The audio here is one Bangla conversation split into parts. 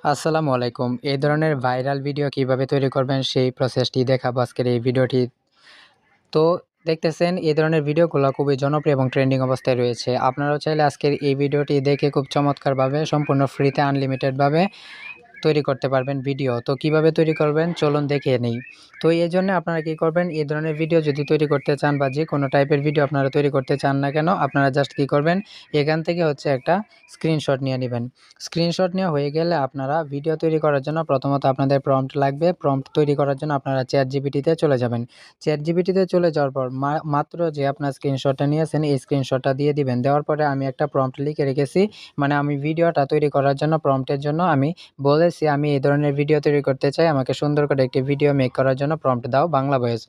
আসসালামু আলাইকুম। এই ধরনের ভাইরাল ভিডিও কিভাবে তৈরি করবেন সেই প্রসেসটি দেখাবো আজকের এই ভিডিওটি। তো দেখতেছেন এই ধরনের ভিডিওগুলো খুবই জনপ্রিয় এবং ট্রেন্ডিং অবস্থায় রয়েছে। আপনারাও চাইলে আজকের এই ভিডিওটি দেখে খুব চমৎকারভাবে সম্পূর্ণ ফ্রিতে আনলিমিটেডভাবে তৈরি করতে পারবেন ভিডিও। তো কিভাবে তৈরি করবেন চলুন দেখে নেই। তো এজন্য আপনারা কি করবেন, এই ধরনের ভিডিও যদি তৈরি করতে চান বা যেকোনো টাইপের ভিডিও আপনারা তৈরি করতে চান না কেন, আপনারা জাস্ট কি করবেন, এখান থেকে হচ্ছে একটা স্ক্রিনশট নিয়ে নিবেন। স্ক্রিনশট নেওয়া হয়ে গেলে আপনারা ভিডিও তৈরি করার জন্য প্রথমত আপনাদের প্রম্পট লাগবে। প্রম্পট তৈরি করার জন্য আপনারা ChatGPT-তে চলে যাবেন। ChatGPT-তে চলে যাওয়ার পর মাত্র যে আপনার স্ক্রিনশটটা নিয়েছেন এই স্ক্রিনশটটা দিয়ে দিবেন। দেওয়ার পরে আমি একটা প্রম্পট লিখে রেখেছি, মানে আমি ভিডিওটা তৈরি করার জন্য প্রম্পটের জন্য আমি বলেছি আমি এই ধরনের ভিডিও তৈরি করতে চাই, আমাকে সুন্দর করে একটি ভিডিও মেক করার জন্য প্রম্পট দাও, বাংলা ভয়েস,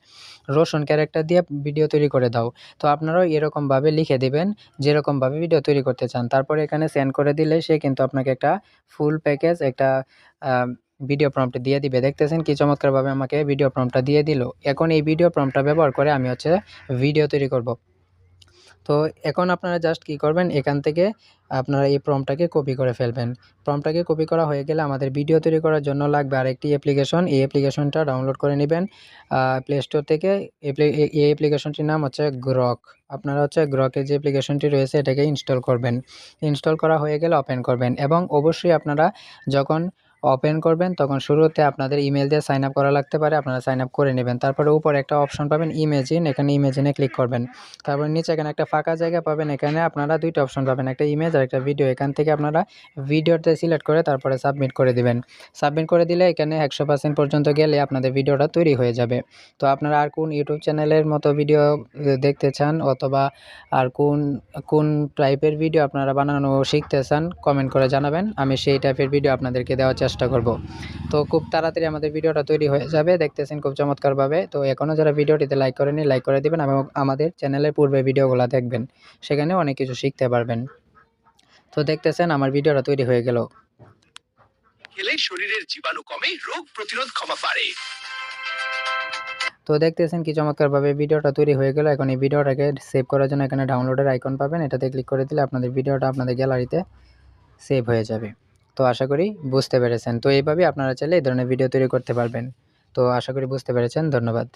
রোশন ক্যারেক্টার দিয়ে ভিডিও তৈরি করে দাও। তো আপনারাও এরকমভাবে লিখে দিবেন যেরকমভাবে ভিডিও তৈরি করতে চান। তারপরে এখানে সেন্ড করে দিলে সে কিন্তু আপনাকে একটা ফুল প্যাকেজ একটা ভিডিও প্রম্পট দিয়ে দিবে। দেখতেছেন কি চমৎকারভাবে আমাকে ভিডিও প্রম্পটটা দিয়ে দিল। এখন এই ভিডিও প্রম্পটটা ব্যবহার করে আমি হচ্ছে ভিডিও তৈরি করব। তো এখন আপনারা জাস্ট কী করবেন, এখান থেকে আপনারা এই প্রম্পটটাকে কপি করে ফেলবেন। প্রম্পটটাকে কপি করা হয়ে গেলে আমাদের ভিডিও তৈরি করার জন্য লাগবে আরেকটি অ্যাপ্লিকেশন। এই অ্যাপ্লিকেশনটা ডাউনলোড করে নেবেন প্লে স্টোর থেকে। এই অ্যাপ্লিকেশনটির নাম হচ্ছে গ্রক। আপনারা হচ্ছে গ্রকের যে অ্যাপ্লিকেশনটি রয়েছে এটাকে ইনস্টল করবেন। ইনস্টল করা হয়ে গেলে ওপেন করবেন এবং অবশ্যই আপনারা যখন ওপেন করবেন তখন শুরুতে আপনাদের ইমেল দিয়ে সাইন আপ করা লাগতে পারে, আপনারা সাইন আপ করে নেবেন। তারপরে উপরে একটা অপশন পাবেন ইমেজিন, এখানে ইমেজিনে ক্লিক করবেন। তারপর নিচে এখানে একটা ফাঁকা জায়গা পাবেন, এখানে আপনারা 2টা অপশন পাবেন, একটা ইমেজ আর একটা ভিডিও। এখান থেকে আপনারা ভিডিওতে সিলেক্ট করে তারপরে সাবমিট করে দিবেন। সাবমিট করে দিলে এখানে 100% পর্যন্ত গেলে আপনাদের ভিডিওটা তৈরি হয়ে যাবে। তো আপনারা আর কোন ইউটিউব চ্যানেলের মতো ভিডিও দেখতে চান অথবা আর কোন টাইপের ভিডিও আপনারা বানানো শিখতে চান কমেন্ট করে জানাবেন, আমি সেই টাইপের ভিডিও আপনাদেরকে দেওয়ার চেষ্টা করব। তো খুব তাড়াতাড়ি আমাদের ভিডিওটা তৈরি হয়ে যাবে, দেখতেছেন খুব চমৎকারভাবে। তো এখনও যারা ভিডিওটিতে লাইক করেনি লাইক করে দিবেন এবং আমাদের চ্যানেলের পূর্বে ভিডিওগুলো দেখবেন, সেখানে অনেক কিছু শিখতে পারবেন। তো দেখতেছেন আমার ভিডিওটা তৈরি হয়ে গেল। খেলে শরীরের জীবাণু কমে, রোগ প্রতিরোধ ক্ষমতা বাড়ে। তো দেখতেছেন কি চমৎকারভাবে ভিডিওটা তৈরি হয়ে গেল। এখন এই ভিডিওটাকে সেভ করার জন্য এখানে ডাউনলোডের আইকন পাবেন, এটাতে ক্লিক করে দিলে আপনাদের ভিডিওটা আপনাদের গ্যালারিতে সেভ হয়ে যাবে। তো আশা করি বুঝতে পেরেছেন। তো এইভাবে আপনারা চাইলে এই ধরনের ভিডিও তৈরি করতে পারবেন। তো আশা করি বুঝতে পেরেছেন। ধন্যবাদ।